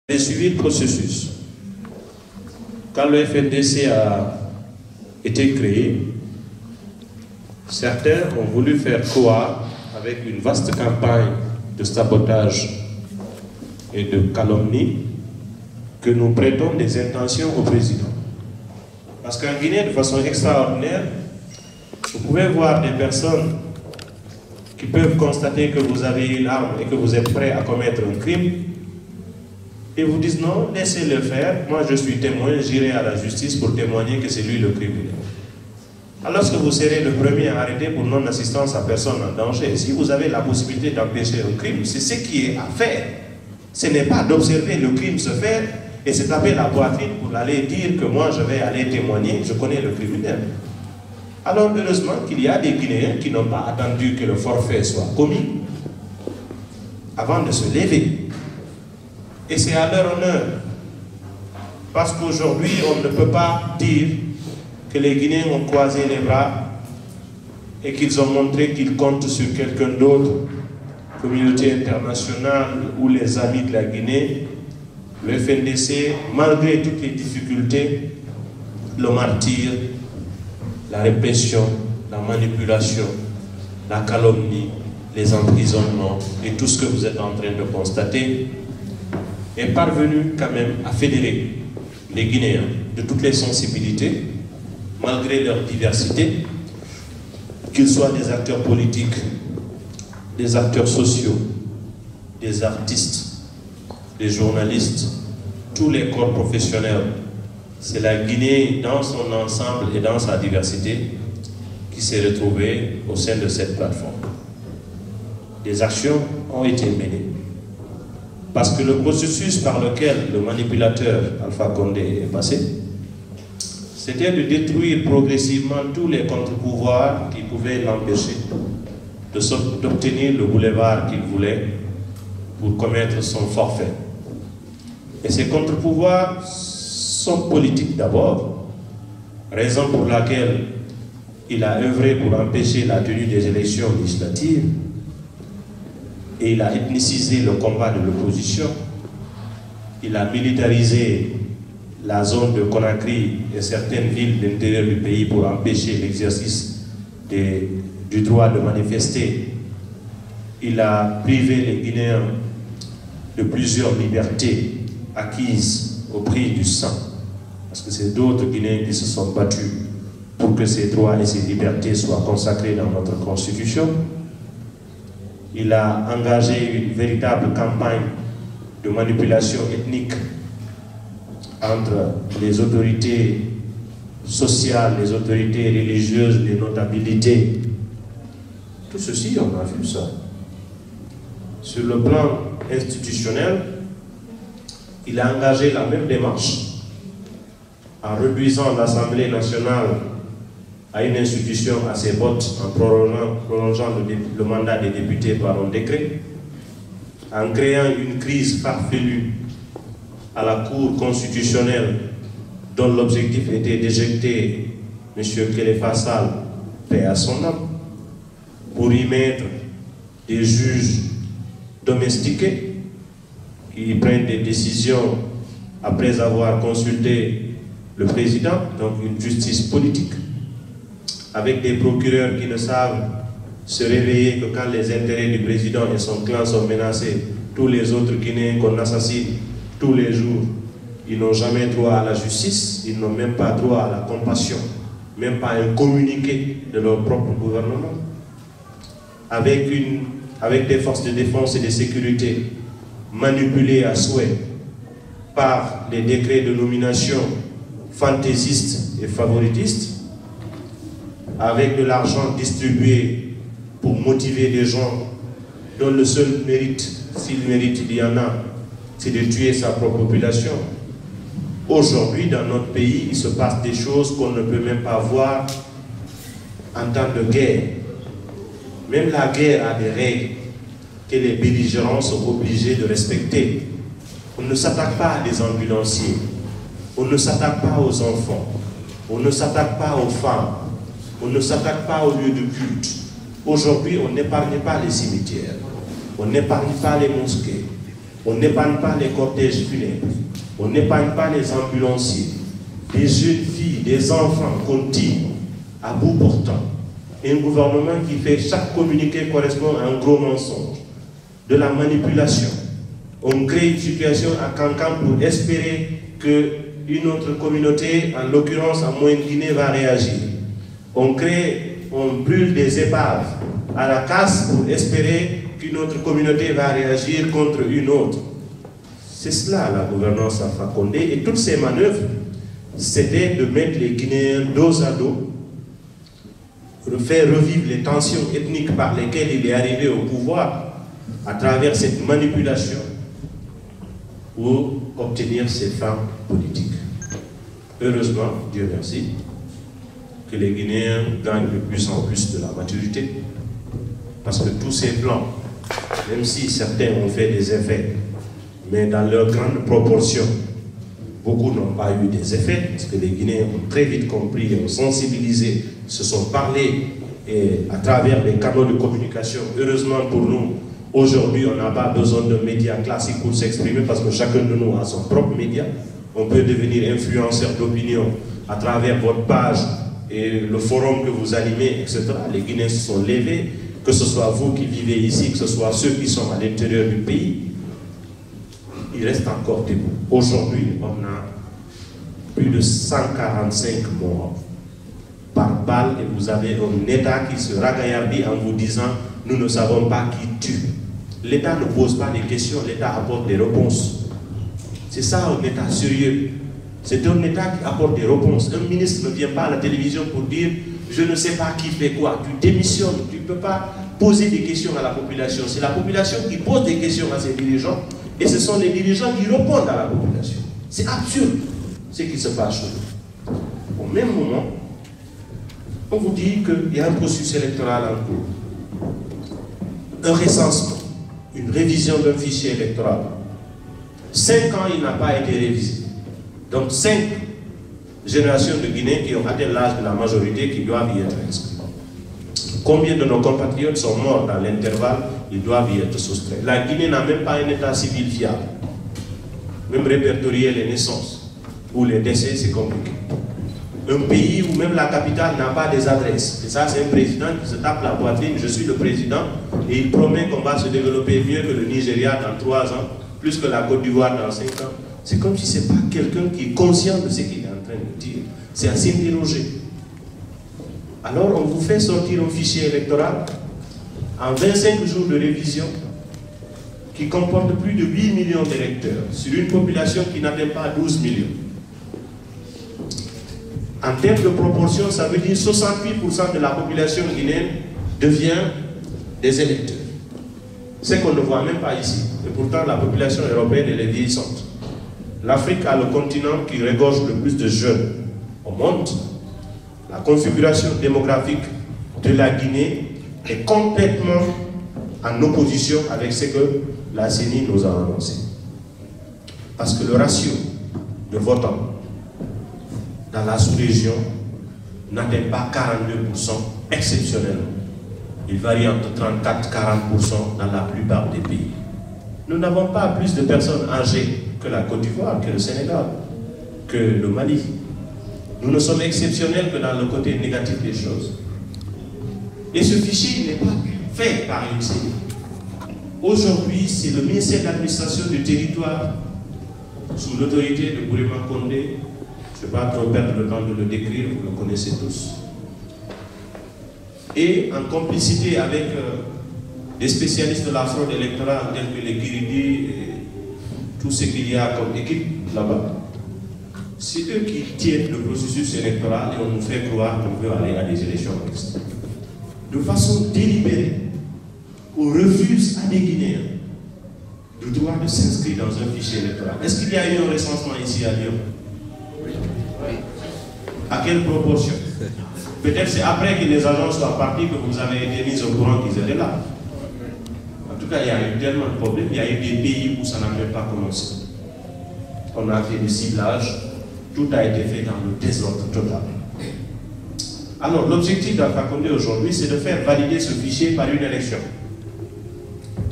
J'ai suivi le processus. Quand le FNDC a été créé, certains ont voulu faire croire, avec une vaste campagne de sabotage et de calomnie, que nous prêtons des intentions au président. Parce qu'en Guinée, de façon extraordinaire, vous pouvez voir des personnes qui peuvent constater que vous avez une arme et que vous êtes prêt à commettre un crime, et vous disent non, laissez-le faire, moi je suis témoin, j'irai à la justice pour témoigner que c'est lui le criminel. Alors que vous serez le premier à arrêter pour non-assistance à personne en danger, si vous avez la possibilité d'empêcher un crime, c'est ce qui est à faire. Ce n'est pas d'observer le crime se faire et se taper la poitrine pour aller dire que moi je vais aller témoigner, je connais le criminel. Alors heureusement qu'il y a des Guinéens qui n'ont pas attendu que le forfait soit commis avant de se lever. Et c'est à leur honneur. Parce qu'aujourd'hui, on ne peut pas dire que les Guinéens ont croisé les bras et qu'ils ont montré qu'ils comptent sur quelqu'un d'autre, communauté internationale ou les amis de la Guinée. Le FNDC, malgré toutes les difficultés, le martyre, la répression, la manipulation, la calomnie, les emprisonnements et tout ce que vous êtes en train de constater, est parvenu quand même à fédérer les Guinéens de toutes les sensibilités, malgré leur diversité, qu'ils soient des acteurs politiques, des acteurs sociaux, des artistes, des journalistes, tous les corps professionnels. C'est la Guinée dans son ensemble et dans sa diversité qui s'est retrouvée au sein de cette plateforme. Des actions ont été menées. Parce que le processus par lequel le manipulateur Alpha Condé est passé, c'était de détruire progressivement tous les contre-pouvoirs qui pouvaient l'empêcher d'obtenir le boulevard qu'il voulait pour commettre son forfait. Et ces contre-pouvoirs sont politiques d'abord, raison pour laquelle il a œuvré pour empêcher la tenue des élections législatives, et il a ethnicisé le combat de l'opposition. Il a militarisé la zone de Conakry et certaines villes de l'intérieur du pays pour empêcher l'exercice du droit de manifester. Il a privé les Guinéens de plusieurs libertés acquises au prix du sang. Parce que c'est d'autres Guinéens qui se sont battus pour que ces droits et ces libertés soient consacrés dans notre Constitution. Il a engagé une véritable campagne de manipulation ethnique entre les autorités sociales, les autorités religieuses, les notabilités. Tout ceci, on a vu ça. Sur le plan institutionnel, il a engagé la même démarche en réduisant l'Assemblée nationale à une institution à ses bottes, en prolongeant le mandat des députés par un décret, en créant une crise farfelue à la Cour constitutionnelle dont l'objectif était d'éjecter M. Kéléfa Sall, paix à son âme, pour y mettre des juges domestiqués qui prennent des décisions après avoir consulté le président, donc une justice politique, avec des procureurs qui ne savent se réveiller que quand les intérêts du président et son clan sont menacés. Tous les autres Guinéens qu'on assassine tous les jours, ils n'ont jamais droit à la justice, ils n'ont même pas droit à la compassion, même pas un communiqué de leur propre gouvernement. Avec des forces de défense et de sécurité manipulées à souhait par les décrets de nomination fantaisistes et favoritistes, avec de l'argent distribué pour motiver des gens dont le seul mérite, s'il mérite, il y en a, c'est de tuer sa propre population. Aujourd'hui, dans notre pays, il se passe des choses qu'on ne peut même pas voir en temps de guerre. Même la guerre a des règles que les belligérants sont obligés de respecter. On ne s'attaque pas à des ambulanciers, on ne s'attaque pas aux enfants, on ne s'attaque pas aux femmes, on ne s'attaque pas aux lieux de culte. Aujourd'hui, on n'épargne pas les cimetières, on n'épargne pas les mosquées, On n'épargne pas les cortèges funèbres, on n'épargne pas les ambulanciers, des jeunes filles, des enfants qu'on tire à bout portant. Un gouvernement qui fait chaque communiqué correspond à un gros mensonge, de la manipulation. On crée une situation à Cancan pour espérer qu'une autre communauté, en l'occurrence en Moyen-Guinée, va réagir. On brûle des épaves à la casse pour espérer qu'une autre communauté va réagir contre une autre. C'est cela la gouvernance Alpha Condé, et toutes ces manœuvres, c'était de mettre les Guinéens dos à dos, de faire revivre les tensions ethniques par lesquelles il est arrivé au pouvoir à travers cette manipulation pour obtenir ses fins politiques. Heureusement, Dieu merci, que les Guinéens gagnent de plus en plus de la maturité, parce que tous ces plans, même si certains ont fait des effets, mais dans leur grande proportion, beaucoup n'ont pas eu des effets, parce que les Guinéens ont très vite compris, ont sensibilisé, se sont parlé, et à travers les canaux de communication. Heureusement pour nous, aujourd'hui, on n'a pas besoin de médias classiques pour s'exprimer, parce que chacun de nous a son propre média. On peut devenir influenceur d'opinion à travers votre page et le forum que vous animez, etc. Les Guinéens se sont levés, que ce soit vous qui vivez ici, que ce soit ceux qui sont à l'intérieur du pays. Il reste encore debout. Aujourd'hui, on a plus de 145 morts par balle, et vous avez un État qui se ragaillardit en vous disant « nous ne savons pas qui tue ». L'État ne pose pas des questions, l'État apporte des réponses. C'est ça un État sérieux. C'est un État qui apporte des réponses. Un ministre ne vient pas à la télévision pour dire « je ne sais pas qui fait quoi ». Tu démissionnes, tu ne peux pas poser des questions à la population. C'est la population qui pose des questions à ses dirigeants, et ce sont les dirigeants qui répondent à la population. C'est absurde ce qui se passe. Au même moment, on vous dit qu'il y a un processus électoral en cours, un recensement, une révision d'un fichier électoral. 5 ans, il n'a pas été révisé. Donc 5 générations de Guinéens qui ont atteint l'âge de la majorité qui doivent y être inscrits. Combien de nos compatriotes sont morts dans l'intervalle, ils doivent y être soustraits. La Guinée n'a même pas un état civil fiable. Même répertorier les naissances ou les décès, c'est compliqué. Un pays où même la capitale n'a pas des adresses. Et ça, c'est un président qui se tape la poitrine, je suis le président, et il promet qu'on va se développer mieux que le Nigeria dans 3 ans, plus que la Côte d'Ivoire dans 5 ans. C'est comme si ce n'est pas quelqu'un qui est conscient de ce qu'il est en train de dire. C'est à s'interroger. Alors on vous fait sortir un fichier électoral en 25 jours de révision qui comporte plus de 8 millions d'électeurs sur une population qui n'atteint pas 12 millions. En termes de proportion, ça veut dire 68% de la population guinéenne devient des électeurs. C'est qu'on ne voit même pas ici. Et pourtant, la population européenne, elle est vieillissante. L'Afrique a le continent qui regorge le plus de jeunes au monde. La configuration démographique de la Guinée est complètement en opposition avec ce que la CENI nous a annoncé. Parce que le ratio de votants dans la sous-région n'atteint pas 42% exceptionnellement. Il varie entre 34 et 40% dans la plupart des pays. Nous n'avons pas plus de personnes âgées que la Côte d'Ivoire, que le Sénégal, que le Mali. Nous ne sommes exceptionnels que dans le côté négatif des choses. Et ce fichier n'est pas fait par une CENI. Aujourd'hui, c'est le ministère de l'administration du territoire, sous l'autorité de Bourema Condé. Je ne vais pas trop perdre le temps de le décrire, vous le connaissez tous. Et en complicité avec des spécialistes de la fraude électorale, tels que les Kiridi et tout ce qu'il y a comme équipe là-bas, c'est eux qui tiennent le processus électoral et on nous fait croire qu'on veut aller à des élections mixtes. De façon délibérée, on refuse à des Guinéens le droit de s'inscrire dans un fichier électoral. Est-ce qu'il y a eu un recensement ici à Lyon? Oui. À quelle proportion? Peut-être c'est après que les agents soient partis que vous avez été mis au courant qu'ils étaient là. En tout cas, il y a eu tellement de problèmes. Il y a eu des pays où ça n'a même pas commencé. On a fait du ciblage. Tout a été fait dans le désordre total. Alors, l'objectif d'Alpha Condé aujourd'hui, c'est de faire valider ce fichier par une élection.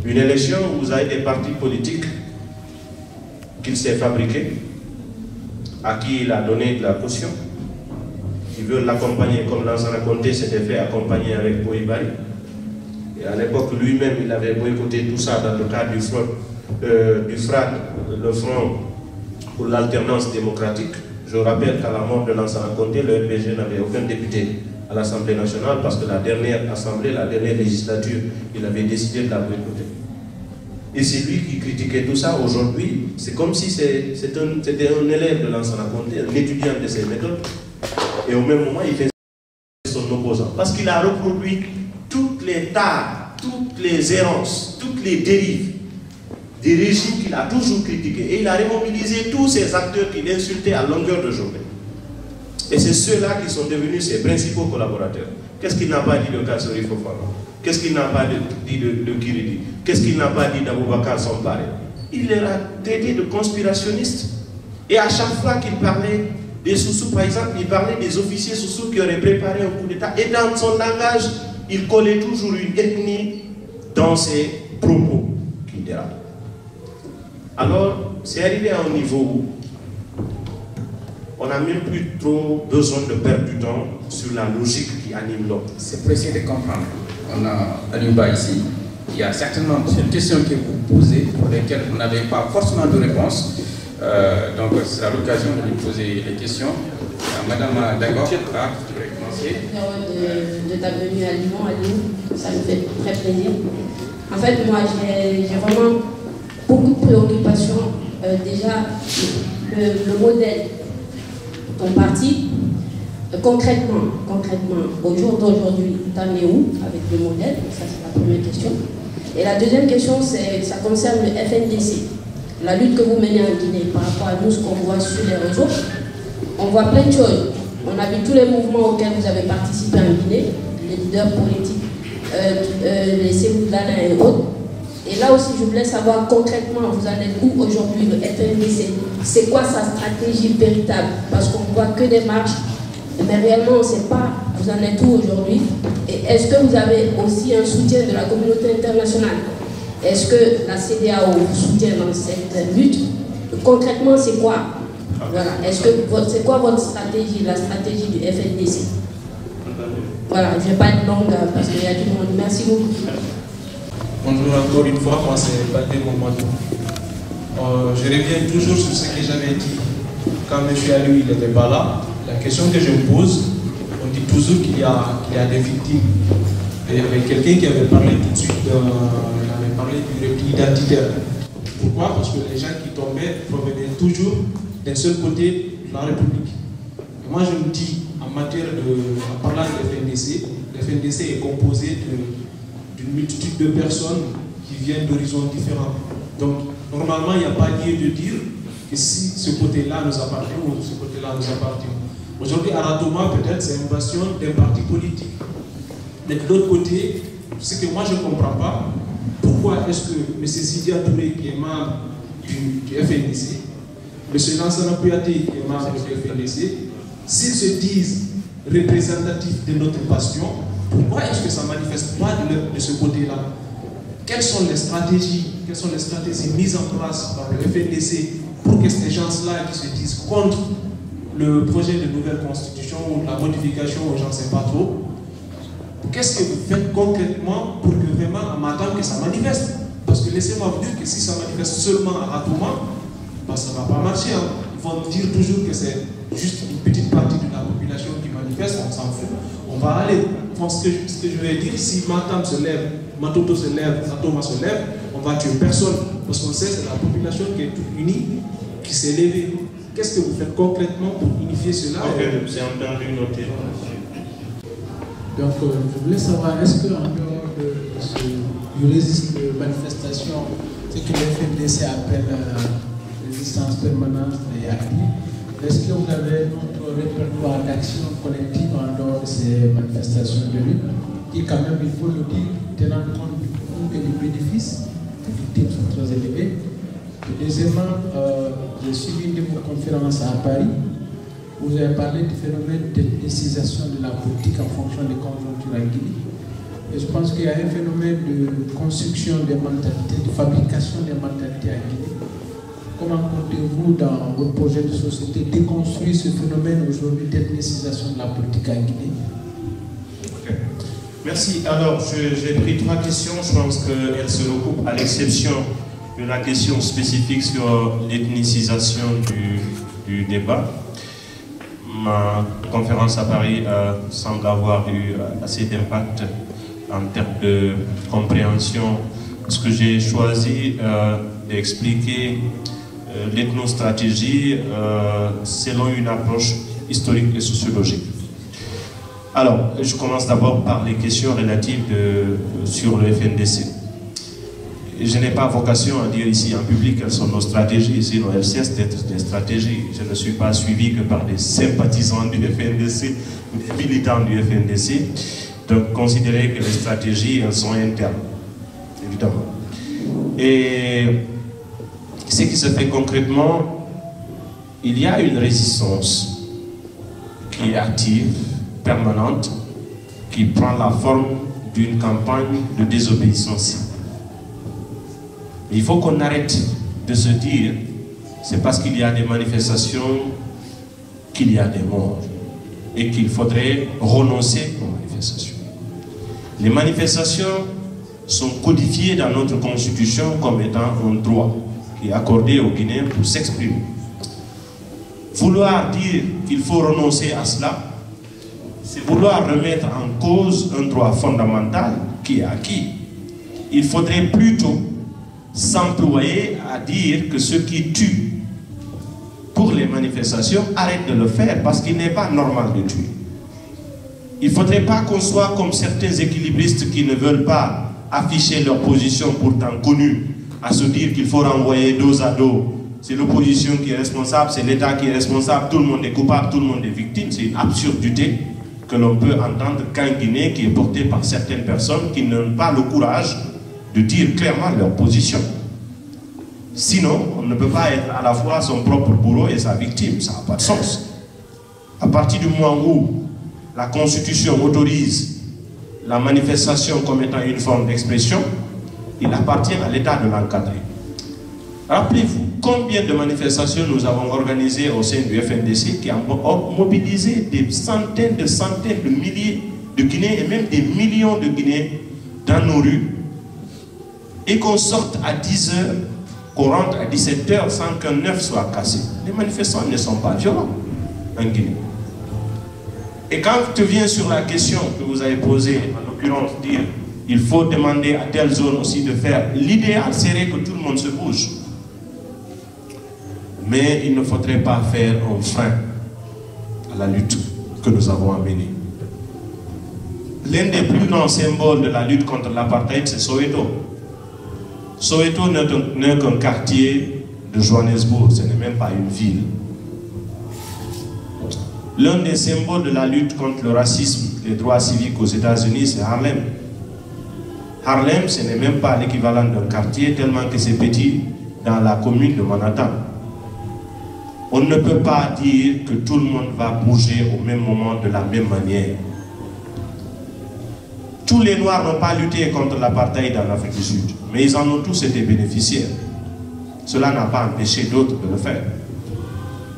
Une élection où vous avez des partis politiques qu'il s'est fabriqué, à qui il a donné de la caution. Ils veulent l'accompagner, comme Lansana Conté s'était fait accompagner avec Boïbari. Et à l'époque, lui-même, il avait boycotté tout ça dans le cadre du FRAD, le Front pour l'alternance démocratique. Je rappelle qu'à la mort de Lansana Conté, le RPG n'avait aucun député à l'Assemblée nationale parce que la dernière assemblée, la dernière législature, il avait décidé de la boycotter. Et c'est lui qui critiquait tout ça. Aujourd'hui, c'est comme si c'était un élève de Lansana Conté, un étudiant de ses méthodes, et au même moment, il fait son opposant. Parce qu'il a reproduit toutes les tares, toutes les errances, toutes les dérives des régimes qu'il a toujours critiqués. Et il a remobilisé tous ces acteurs qu'il insultait à longueur de journée. Et c'est ceux-là qui sont devenus ses principaux collaborateurs. Qu'est-ce qu'il n'a pas dit de Kassori Fofana? Qu'est-ce qu'il n'a pas dit de Kiridi? Qu'est-ce qu'il n'a pas dit d'Aboubakar Sambaré? Il les a traités de conspirationnistes. Et à chaque fois qu'il parlait des Soussous, par exemple, il parlait des officiers Soussous qui auraient préparé un coup d'État. Et dans son langage, il collait toujours une ethnie dans ses propos qui dérapent. Alors, c'est arrivé à un niveau où on n'a même plus trop besoin de perdre du temps sur la logique qui anime l'homme. C'est pour essayer de comprendre. On a Aliouba ici. Il y a certainement une question que vous posez pour lesquelles vous n'avez pas forcément de réponse. Donc, c'est à l'occasion de lui poser les questions. Madame Dagor, tu voulais commencer. De ta venue à Lyon, ça me fait très plaisir. En fait, moi, j'ai vraiment beaucoup de préoccupations. Déjà, le modèle de ton parti, concrètement, au jour d'aujourd'hui, tu en es où avec le modèle? Ça, c'est la première question. Et la deuxième question, ça concerne le FNDC. La lutte que vous menez en Guinée par rapport à nous, ce qu'on voit sur les réseaux, on voit plein de choses. On a vu tous les mouvements auxquels vous avez participé en Guinée, les leaders politiques, les Sévoudana et autres. Et là aussi, je voulais savoir concrètement, vous en êtes où aujourd'hui, le FNDC? C'est quoi sa stratégie véritable? Parce qu'on ne voit que des marches, mais réellement, on ne sait pas, vous en êtes où aujourd'hui? Et est-ce que vous avez aussi un soutien de la communauté internationale? Est-ce que la CEDEAO vous soutient dans cette lutte? Concrètement, c'est quoi? Voilà. C'est quoi votre stratégie, la stratégie du FNDC? Voilà, je ne vais pas être longue parce qu'il y a du monde. Merci beaucoup. Bonjour encore une fois, moi c'est Badé Momadou. Je reviens toujours sur ce que j'avais dit quand M. Aliou n'était pas là. La question que je me pose, on dit toujours qu'il y a des victimes. Et il y avait quelqu'un qui avait parlé tout de suite, il avait parlé du repli identitaire. Pourquoi? Parce que les gens qui tombaient provenaient toujours d'un seul côté de la République. Et moi je me dis, en parlant de l'FNDC est composé d'une multitude de personnes qui viennent d'horizons différents. Donc, normalement, il n'y a pas lieu de dire que si ce côté-là nous appartient ou ce côté-là nous appartient. Aujourd'hui, Aratoma, peut-être, c'est une bastion d'un parti politique. Mais de l'autre côté, ce que moi je ne comprends pas, pourquoi est-ce que M. Sidia Touré, qui est membre du FNDC, M. Lansana Kouyaté, qui est membre du FNDC, s'ils se disent représentatifs de notre bastion, pourquoi est-ce que ça ne manifeste pas de ce côté-là? Quelles sont les stratégies mises en place par le FNDC pour que ces gens-là qui se disent contre le projet de nouvelle constitution ou la modification, je n'en sais pas trop, qu'est-ce que vous faites concrètement pour que vraiment, on m'attende que ça manifeste? Parce que laissez-moi vous dire que si ça manifeste seulement à Ratoma, ben ça ne va pas marcher. Hein. Ils vont nous dire toujours que c'est juste une petite partie de la population qui manifeste, on s'en fout. On va aller. Ce que je vais dire, si Matam se lève, Matoto se lève, Ratoma se lève, on va tuer personne. Parce qu'on sait que c'est la population qui est toute unie, qui s'est levée. Qu'est-ce que vous faites concrètement pour unifier cela? C'est entendu, noté. Donc, je voulais savoir, est-ce qu'en dehors du registre de manifestation, ce que le FNDC appelle résistance permanente et active, est-ce que vous avez notre répertoire d'action collective en dehors de ces manifestations de lutte, qui quand même, il faut le dire, tenant compte du coût et du bénéfice, les victimes sont très élevées. Et deuxièmement, j'ai suivi une de vos conférences à Paris. Vous avez parlé du phénomène d'ethnicisation de la politique en fonction des conjonctures en Guinée. Et je pense qu'il y a un phénomène de construction des mentalités, de fabrication des mentalités en Guinée. comment comptez-vous dans votre projet de société déconstruire ce phénomène aujourd'hui d'ethnicisation de la politique en Guinée? Merci. Alors, j'ai pris 3 questions. Je pense qu'elles se recoupent à l'exception de la question spécifique sur l'ethnicisation du débat. Ma conférence à Paris semble avoir eu assez d'impact en termes de compréhension. Parce que j'ai choisi d'expliquer l'ethnostratégie selon une approche historique et sociologique. Alors, je commence d'abord par les questions relatives sur le FNDC. Je n'ai pas vocation à dire ici en public quelles sont nos stratégies, sinon elles cessent d'être des stratégies. Je ne suis pas suivi que par des sympathisants du FNDC, des militants du FNDC. Donc, considérez que les stratégies, elles sont internes, évidemment. Et ce qui se fait concrètement, il y a une résistance qui est active, permanente, qui prend la forme d'une campagne de désobéissance. Il faut qu'on arrête de se dire c'est parce qu'il y a des manifestations qu'il y a des morts et qu'il faudrait renoncer aux manifestations. Les manifestations sont codifiées dans notre constitution comme étant un droit qui est accordé aux Guinéens pour s'exprimer. Vouloir dire qu'il faut renoncer à cela, c'est vouloir remettre en cause un droit fondamental qui est acquis. Il faudrait plutôt s'employer à dire que ceux qui tuent pour les manifestations arrêtent de le faire parce qu'il n'est pas normal de tuer. Il ne faudrait pas qu'on soit comme certains équilibristes qui ne veulent pas afficher leur position pourtant connue, à se dire qu'il faut renvoyer dos à dos. C'est l'opposition qui est responsable, c'est l'État qui est responsable, tout le monde est coupable, tout le monde est victime. C'est une absurdité que l'on peut entendre qu'en Guinée, qui est portée par certaines personnes qui n'ont pas le courage de dire clairement leur position. Sinon, on ne peut pas être à la fois son propre bourreau et sa victime. Ça n'a pas de sens. À partir du moment où la Constitution autorise la manifestation comme étant une forme d'expression, il appartient à l'État de l'encadrer. Rappelez-vous, combien de manifestations nous avons organisées au sein du FNDC qui ont mobilisé des centaines de milliers de Guinéens et même des millions de Guinéens dans nos rues, et qu'on sorte à 10 h, qu'on rentre à 17 h sans qu'un œuf soit cassé. Les manifestants ne sont pas violents en Guinée. Et quand tu viens sur la question que vous avez posée, en l'occurrence dire il faut demander à telle zone aussi de faire, l'idéal serait que tout le monde se bouge. Mais il ne faudrait pas faire un frein à la lutte que nous avons à mener. L'un des plus grands symboles de la lutte contre l'apartheid, c'est Soweto. Soweto n'est qu'un quartier de Johannesburg, ce n'est même pas une ville. L'un des symboles de la lutte contre le racisme, les droits civiques aux États-Unis, c'est Harlem. Harlem, ce n'est même pas l'équivalent d'un quartier, tellement que c'est petit dans la commune de Manhattan. On ne peut pas dire que tout le monde va bouger au même moment de la même manière. Tous les Noirs n'ont pas lutté contre l'apartheid en Afrique du Sud, mais ils en ont tous été bénéficiaires. Cela n'a pas empêché d'autres de le faire.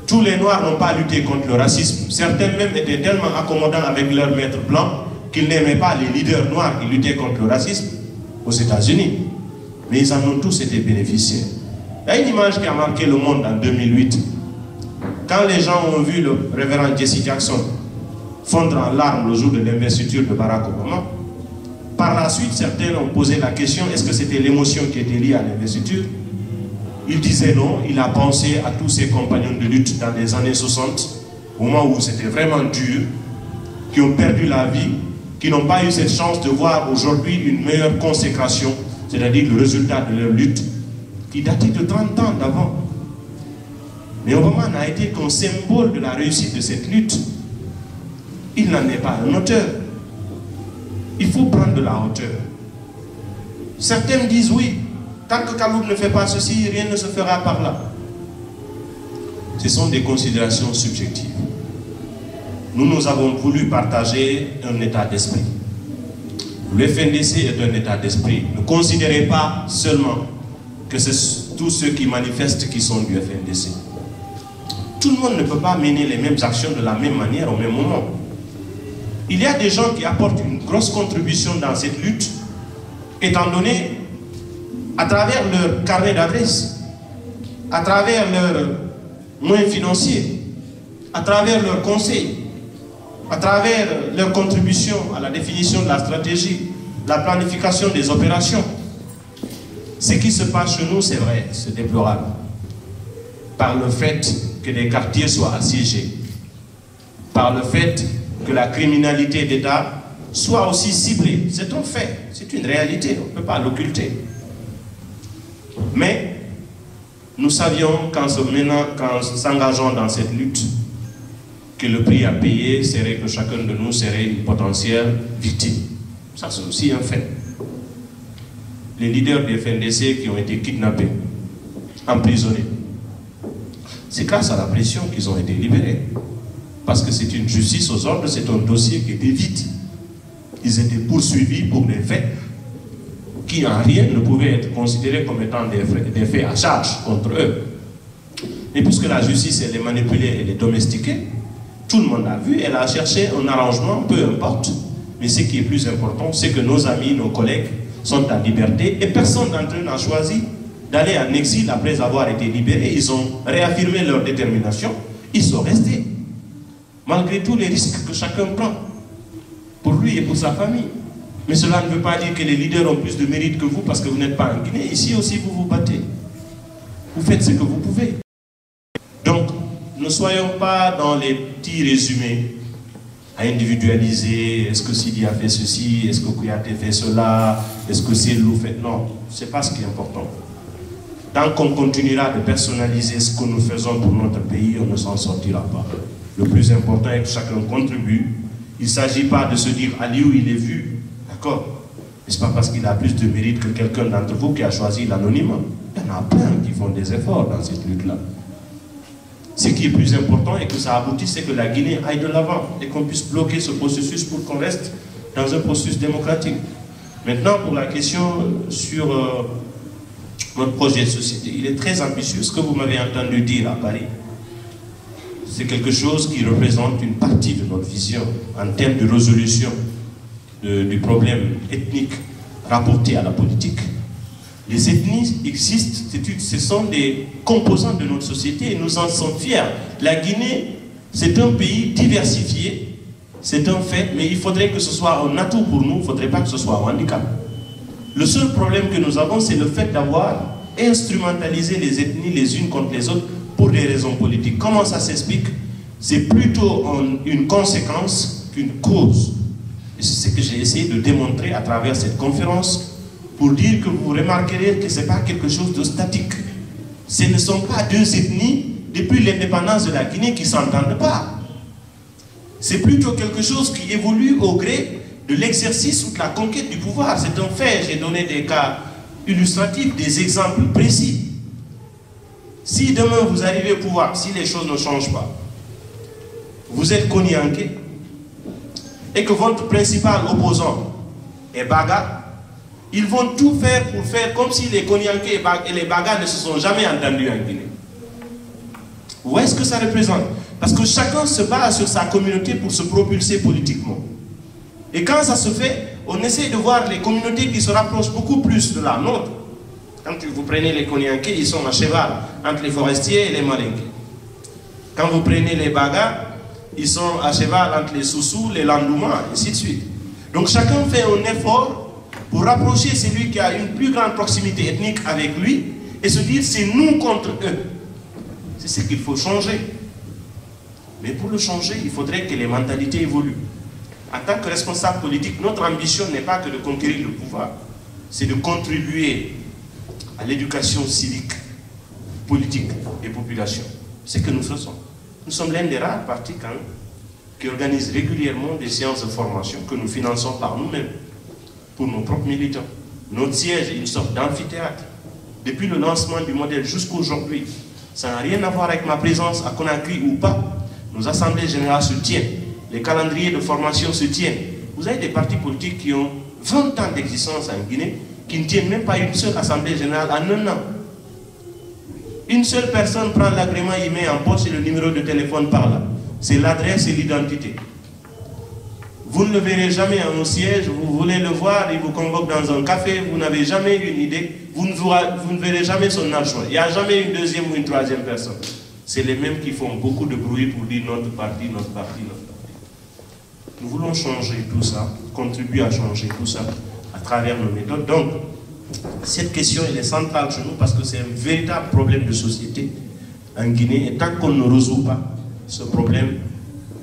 Tous les Noirs n'ont pas lutté contre le racisme. Certains même étaient tellement accommodants avec leurs maîtres blancs qu'ils n'aimaient pas les leaders noirs qui luttaient contre le racisme aux États-Unis. Mais ils en ont tous été bénéficiaires. Il y a une image qui a marqué le monde en 2008. Quand les gens ont vu le révérend Jesse Jackson fondre en larmes le jour de l'investiture de Barack Obama, par la suite, certains ont posé la question, est-ce que c'était l'émotion qui était liée à l'investiture? Il disait non, il a pensé à tous ses compagnons de lutte dans les années 60, au moment où c'était vraiment dur, qui ont perdu la vie, qui n'ont pas eu cette chance de voir aujourd'hui une meilleure consécration, c'est-à-dire le résultat de leur lutte, qui datait de 30 ans d'avant. Mais Obama n'a été qu'un symbole de la réussite de cette lutte. Il n'en est pas un auteur. Il faut prendre de la hauteur. Certains me disent oui, tant que Kaloum ne fait pas ceci, rien ne se fera par là. Ce sont des considérations subjectives. Nous avons voulu partager un état d'esprit. Le FNDC est un état d'esprit. Ne considérez pas seulement que ce tous ceux qui manifestent qui sont du FNDC. Tout le monde ne peut pas mener les mêmes actions de la même manière au même moment. Il y a des gens qui apportent une grosse contribution dans cette lutte, étant donné, à travers leur carnet d'adresse, à travers leurs moyens financiers, à travers leurs conseils, à travers leur contribution à la définition de la stratégie, la planification des opérations. Ce qui se passe chez nous, c'est vrai, c'est déplorable. Par le fait que les quartiers soient assiégés, par le fait que la criminalité d'État soit aussi ciblée. C'est un fait, c'est une réalité, on ne peut pas l'occulter. Mais nous savions qu'en s'engageant dans cette lutte, que le prix à payer serait que chacun de nous serait une potentielle victime. Ça, c'est aussi un fait. Les leaders du FNDC qui ont été kidnappés, emprisonnés, c'est grâce à la pression qu'ils ont été libérés. Parce que c'est une justice aux ordres, c'est un dossier qui était vide. Ils étaient poursuivis pour des faits qui en rien ne pouvaient être considérés comme étant des faits à charge contre eux. Et puisque la justice, elle est manipulée, elle est domestiquée, tout le monde a vu, elle a cherché un arrangement, peu importe. Mais ce qui est plus important, c'est que nos amis, nos collègues sont en liberté et personne d'entre eux n'a choisi d'aller en exil après avoir été libérés. Ils ont réaffirmé leur détermination, ils sont restés. Malgré tous les risques que chacun prend, pour lui et pour sa famille. Mais cela ne veut pas dire que les leaders ont plus de mérite que vous parce que vous n'êtes pas en Guinée. Ici aussi, vous vous battez. Vous faites ce que vous pouvez. Donc, ne soyons pas dans les petits résumés à individualiser. Est-ce que Sidi a fait ceci? Est-ce que Kouyaté fait cela? Est-ce que Selou fait... Non, ce n'est pas ce qui est important. Tant qu'on continuera de personnaliser ce que nous faisons pour notre pays, on ne s'en sortira pas. Le plus important est que chacun contribue. Il ne s'agit pas de se dire Aliou, il est vu. D'accord? Mais ce n'est pas parce qu'il a plus de mérite que quelqu'un d'entre vous qui a choisi l'anonymat. Il y en a plein qui font des efforts dans cette lutte-là. Ce qui est plus important et que ça aboutisse, c'est que la Guinée aille de l'avant et qu'on puisse bloquer ce processus pour qu'on reste dans un processus démocratique. Maintenant, pour la question sur notre projet de société, il est très ambitieux. Ce que vous m'avez entendu dire à Paris, c'est quelque chose qui représente une partie de notre vision en termes de résolution du problème ethnique rapporté à la politique. Les ethnies existent, ce sont des composants de notre société et nous en sommes fiers. La Guinée, c'est un pays diversifié, c'est un fait, mais il faudrait que ce soit un atout pour nous, il ne faudrait pas que ce soit un handicap. Le seul problème que nous avons, c'est le fait d'avoir instrumentalisé les ethnies les unes contre les autres pour des raisons politiques. Comment ça s'explique? C'est plutôt une conséquence qu'une cause. Et c'est ce que j'ai essayé de démontrer à travers cette conférence pour dire que vous remarquerez que ce n'est pas quelque chose de statique. Ce ne sont pas deux ethnies depuis l'indépendance de la Guinée qui ne s'entendent pas. C'est plutôt quelque chose qui évolue au gré de l'exercice ou de la conquête du pouvoir. C'est un fait, j'ai donné des cas illustratifs, des exemples précis. Si demain vous arrivez au pouvoir, si les choses ne changent pas, vous êtes Konyanké et que votre principal opposant est Baga, ils vont tout faire pour faire comme si les Konyanké et les Baga ne se sont jamais entendus en Guinée. Vous voyez ce que ça représente? Parce que chacun se bat sur sa communauté pour se propulser politiquement. Et quand ça se fait, on essaie de voir les communautés qui se rapprochent beaucoup plus de la nôtre. Quand vous prenez les Konyanké, ils sont à cheval entre les forestiers et les Malinké. Quand vous prenez les Baga, ils sont à cheval entre les Soussous, les Landouma, et ainsi de suite. Donc chacun fait un effort pour rapprocher celui qui a une plus grande proximité ethnique avec lui et se dire c'est nous contre eux. C'est ce qu'il faut changer. Mais pour le changer, il faudrait que les mentalités évoluent. En tant que responsable politique, notre ambition n'est pas que de conquérir le pouvoir, c'est de contribuer à l'éducation civique, politique des populations. C'est ce que nous faisons. Nous sommes l'un des rares partis qui organisent régulièrement des séances de formation que nous finançons par nous-mêmes, pour nos propres militants. Notre siège est une sorte d'amphithéâtre. Depuis le lancement du modèle jusqu'à aujourd'hui, ça n'a rien à voir avec ma présence à Conakry ou pas. Nos assemblées générales se tiennent, les calendriers de formation se tiennent. Vous avez des partis politiques qui ont 20 ans d'existence en Guinée, qui ne tiennent même pas une seule assemblée générale en un an. Une seule personne prend l'agrément, il met en poche et le numéro de téléphone par là. C'est l'adresse et l'identité. Vous ne le verrez jamais à un siège, vous voulez le voir, il vous convoque dans un café, vous n'avez jamais une idée, vous ne verrez jamais son adjoint. Il n'y a jamais une deuxième ou une troisième personne. C'est les mêmes qui font beaucoup de bruit pour dire notre parti, notre parti, notre parti. Nous voulons changer tout ça, contribuer à changer tout ça à travers nos méthodes. Donc, cette question elle est centrale chez nous parce que c'est un véritable problème de société en Guinée. Et tant qu'on ne résout pas ce problème,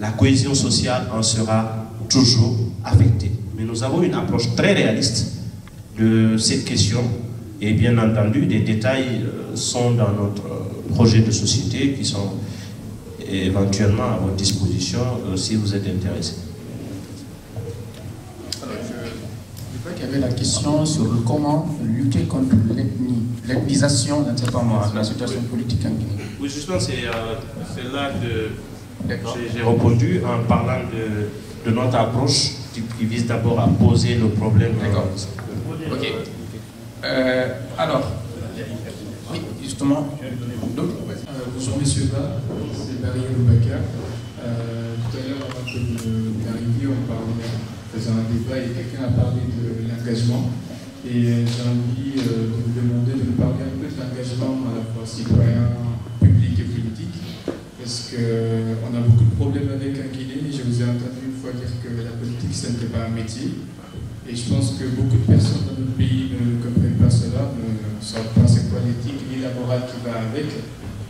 la cohésion sociale en sera toujours affectée. Mais nous avons une approche très réaliste de cette question et bien entendu, des détails sont dans notre projet de société qui sont éventuellement à votre disposition si vous êtes intéressé. Il y avait la question sur comment lutter contre l'ethnisation d'un certain moment de la situation politique en Guinée. Oui, justement, c'est là que j'ai répondu en parlant de notre approche qui vise d'abord à poser le problème. D'accord. Ok. Alors, oui, justement, bonjour messieurs, c'est Barry Boubacar. Tout à l'heure, avant que vous arriviez, on parlait, faisant un débat et quelqu'un a parlé de l'engagement. Et j'ai envie de vous demander de nous parler un peu de l'engagement à la fois citoyen, public et politique. Parce qu'on a beaucoup de problèmes avec en Guinée. Je vous ai entendu une fois dire que la politique, ce n'était pas un métier. Et je pense que beaucoup de personnes dans notre pays ne comprennent pas cela, ne savent pas c'est quoi l'éthique ni la morale qui va avec.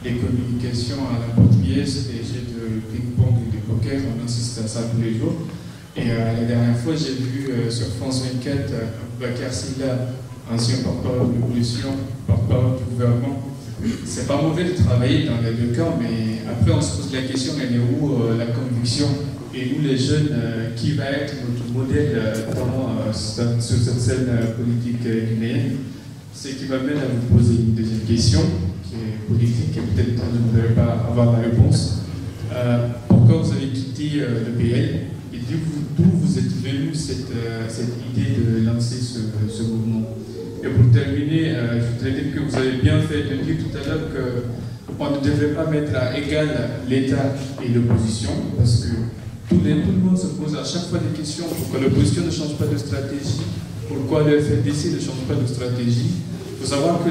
Les communications à la porte-pièce, les jeux de ping-pong et de poker, on insiste à ça tous les jours. Et la dernière fois, j'ai vu sur France 24 Bakar Silla, ancien porte-parole de l'opposition, porte-parole du gouvernement. C'est pas mauvais de travailler dans les deux camps, mais après on se pose la question, elle est où la conviction? Et nous les jeunes, qui va être notre modèle sur cette scène politique guinéenne? C'est qui m'amène à vous poser une deuxième question, qui est politique, et peut-être que vous ne devez pas avoir la réponse. Pourquoi vous avez quitté le PL? Et d'où vous êtes venu cette idée de lancer ce mouvement? Et pour terminer, je voudrais dire que vous avez bien fait de dire tout à l'heure qu'on ne devrait pas mettre à égal l'État et l'opposition, parce que tout le monde se pose à chaque fois des questions. Pourquoi l'opposition ne change pas de stratégie? Pourquoi le FNDC ne change pas de stratégie? Il faut savoir que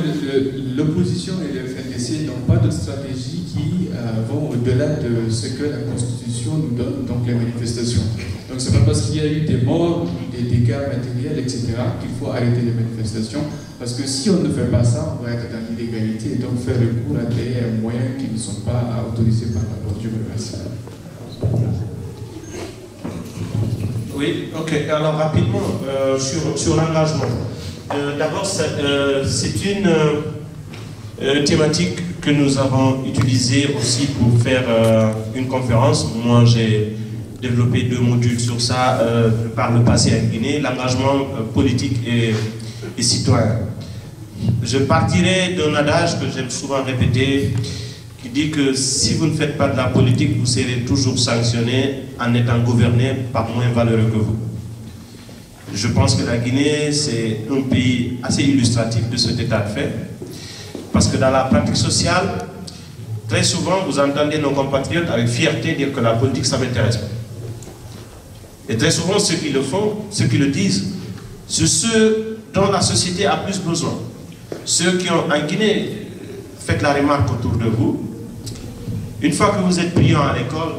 l'opposition et le FNDC n'ont pas de stratégie qui vont au-delà de ce que la Constitution nous donne, donc les manifestations. Donc c'est pas parce qu'il y a eu des morts, des dégâts matériels, etc., qu'il faut arrêter les manifestations. Parce que si on ne fait pas ça, on va être dans l'illégalité et donc faire recours à des moyens qui ne sont pas autorisés par la loi. Je vous remercie. Oui, ok. Alors rapidement, sur l'engagement. D'abord, c'est une thématique que nous avons utilisée aussi pour faire une conférence. Moi, j'ai développé 2 modules sur ça par le passé en Guinée, l'engagement politique et citoyen. Je partirai d'un adage que j'aime souvent répéter, qui dit que si vous ne faites pas de la politique, vous serez toujours sanctionné en étant gouverné par moins valeureux que vous. Je pense que la Guinée, c'est un pays assez illustratif de cet état de fait, parce que dans la pratique sociale, très souvent, vous entendez nos compatriotes avec fierté dire que la politique, ça ne m'intéresse pas. Et très souvent, ceux qui le font, ceux qui le disent, c'est ceux dont la société a plus besoin. Ceux qui ont, en Guinée, faites la remarque autour de vous, une fois que vous êtes brillant à l'école,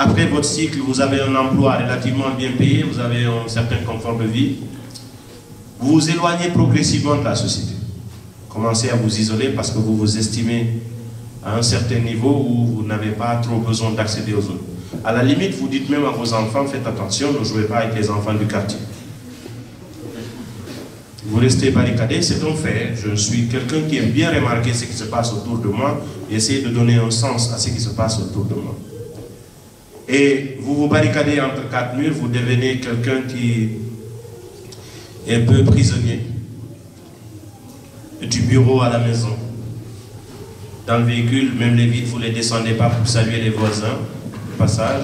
après votre cycle, vous avez un emploi relativement bien payé, vous avez un certain confort de vie, vous vous éloignez progressivement de la société. Commencez à vous isoler parce que vous vous estimez à un certain niveau où vous n'avez pas trop besoin d'accéder aux autres. À la limite, vous dites même à vos enfants, faites attention, ne jouez pas avec les enfants du quartier. Vous restez barricadé, c'est un fait. Je suis quelqu'un qui aime bien remarquer ce qui se passe autour de moi et essayer de donner un sens à ce qui se passe autour de moi. Et vous vous barricadez entre 4 murs, vous devenez quelqu'un qui est un peu prisonnier. Du bureau à la maison. Dans le véhicule, même les vitres, vous ne les descendez pas pour saluer les voisins, au passage.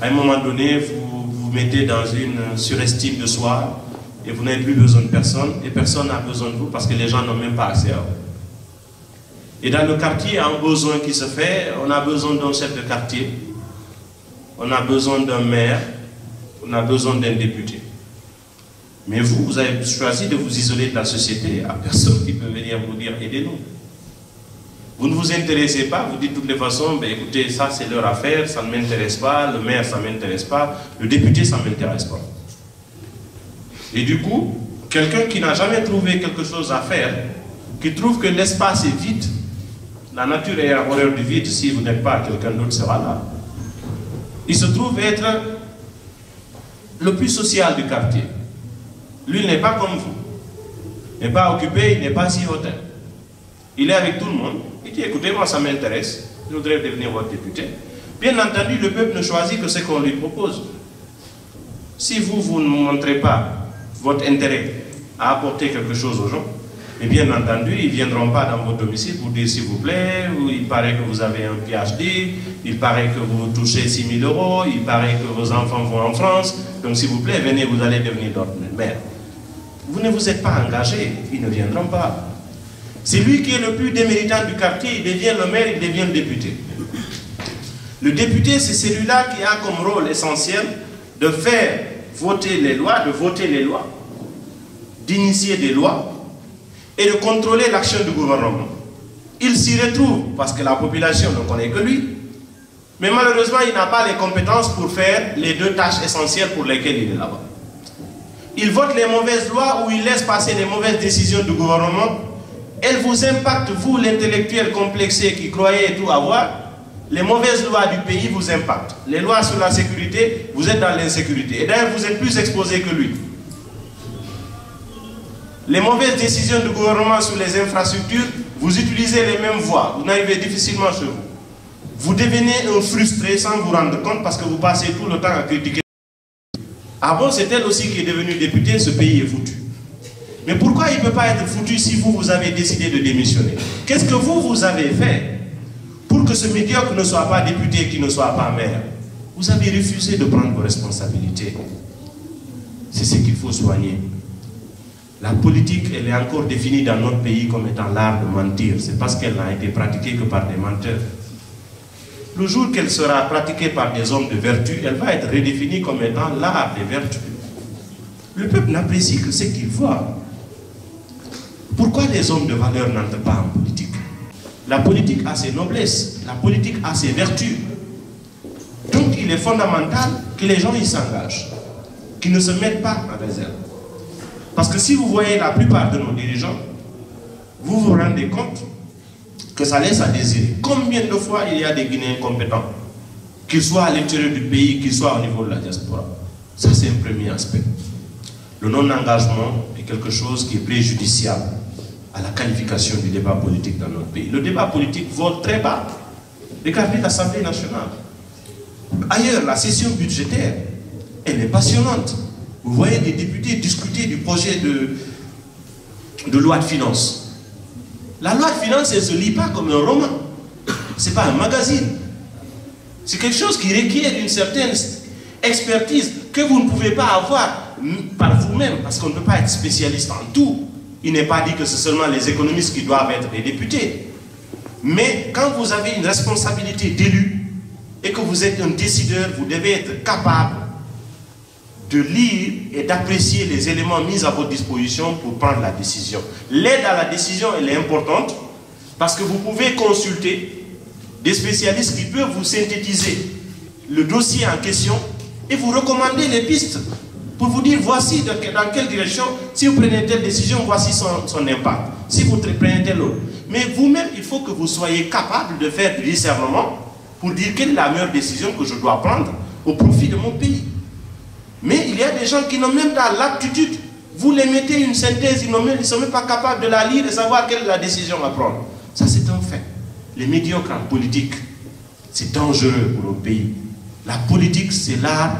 À un moment donné, vous vous mettez dans une surestime de soi et vous n'avez plus besoin de personne et personne n'a besoin de vous parce que les gens n'ont même pas accès à vous. Et dans le quartier, il y a un besoin qui se fait. On a besoin d'un chef de quartier, on a besoin d'un maire, on a besoin d'un député. Mais vous, vous avez choisi de vous isoler de la société. Il n'y a personne qui peut venir vous dire aidez-nous. Vous ne vous intéressez pas, vous dites de toutes les façons, ben écoutez, ça c'est leur affaire, ça ne m'intéresse pas, le maire ça ne m'intéresse pas, le député ça ne m'intéresse pas. Et du coup, quelqu'un qui n'a jamais trouvé quelque chose à faire, qui trouve que l'espace est vide, la nature est horreur du vide, si vous n'êtes pas, quelqu'un d'autre sera là. Il se trouve être le plus social du quartier. Lui, il n'est pas comme vous. Il n'est pas occupé, il n'est pas si hautain. Il est avec tout le monde. Il dit, écoutez, moi ça m'intéresse, je voudrais devenir votre député. Bien entendu, le peuple ne choisit que ce qu'on lui propose. Si vous ne montrez pas votre intérêt à apporter quelque chose aux gens, et bien entendu, ils ne viendront pas dans votre domicile pour dire s'il vous plaît, ou il paraît que vous avez un PhD, il paraît que vous touchez 6 000 €, il paraît que vos enfants vont en France, donc s'il vous plaît, venez, vous allez devenir notre maire. Vous ne vous êtes pas engagé, ils ne viendront pas. C'est lui qui est le plus déméritant du quartier, il devient le maire, il devient le député. Le député, c'est celui-là qui a comme rôle essentiel de faire voter les lois, d'initier des lois et de contrôler l'action du gouvernement. Il s'y retrouve parce que la population ne connaît que lui, mais malheureusement, il n'a pas les compétences pour faire les deux tâches essentielles pour lesquelles il est là-bas. Il vote les mauvaises lois ou il laisse passer les mauvaises décisions du gouvernement. Elles vous impactent, vous, l'intellectuel complexé qui croyait tout avoir. Les mauvaises lois du pays vous impactent. Les lois sur la sécurité, vous êtes dans l'insécurité. Et d'ailleurs, vous êtes plus exposé que lui. Les mauvaises décisions du gouvernement sur les infrastructures, vous utilisez les mêmes voies. Vous n'arrivez difficilement chez vous. Vous devenez un frustré sans vous rendre compte parce que vous passez tout le temps à critiquer. Ah bon, c'est elle aussi qui est devenue députée, ce pays est foutu. Mais pourquoi il ne peut pas être foutu si vous avez décidé de démissionner? Qu'est-ce que vous avez fait pour que ce médiocre ne soit pas député, qu'il ne soit pas maire? Vous avez refusé de prendre vos responsabilités. C'est ce qu'il faut soigner. La politique, elle est encore définie dans notre pays comme étant l'art de mentir. C'est parce qu'elle n'a été pratiquée que par des menteurs. Le jour qu'elle sera pratiquée par des hommes de vertu, elle va être redéfinie comme étant l'art des vertus. Le peuple n'apprécie que ce qu'il voit. Pourquoi les hommes de valeur n'entrent pas en politique? La politique a ses noblesses, la politique a ses vertus. Donc il est fondamental que les gens y s'engagent, qu'ils ne se mettent pas en réserve. Parce que si vous voyez la plupart de nos dirigeants, vous vous rendez compte que ça laisse à désirer. Combien de fois il y a des Guinéens compétents, qu'ils soient à l'intérieur du pays, qu'ils soient au niveau de la diaspora? Ça, c'est un premier aspect. Le non-engagement est quelque chose qui est préjudiciable à la qualification du débat politique dans notre pays. Le débat politique vole très bas. Regardez l'Assemblée nationale. Ailleurs, la session budgétaire, elle est passionnante. Vous voyez des députés discuter du projet de loi de finances. La loi de finances, elle ne se lit pas comme un roman. Ce n'est pas un magazine. C'est quelque chose qui requiert une certaine expertise que vous ne pouvez pas avoir par vous-même, parce qu'on ne peut pas être spécialiste en tout. Il n'est pas dit que c'est seulement les économistes qui doivent être des députés. Mais quand vous avez une responsabilité d'élu et que vous êtes un décideur, vous devez être capable de lire et d'apprécier les éléments mis à votre disposition pour prendre la décision. L'aide à la décision, elle est importante parce que vous pouvez consulter des spécialistes qui peuvent vous synthétiser le dossier en question et vous recommander les pistes pour vous dire voici dans quelle direction, si vous prenez telle décision, voici son impact. Si vous prenez telle autre. Mais vous-même, il faut que vous soyez capable de faire du discernement pour dire quelle est la meilleure décision que je dois prendre au profit de mon pays. Mais il y a des gens qui n'ont même pas l'aptitude. Vous les mettez une synthèse, ils ne sont même pas capables de la lire et savoir quelle est la décision à prendre. Ça, c'est un fait. Les médiocres en politique, c'est dangereux pour le pays. La politique, c'est l'art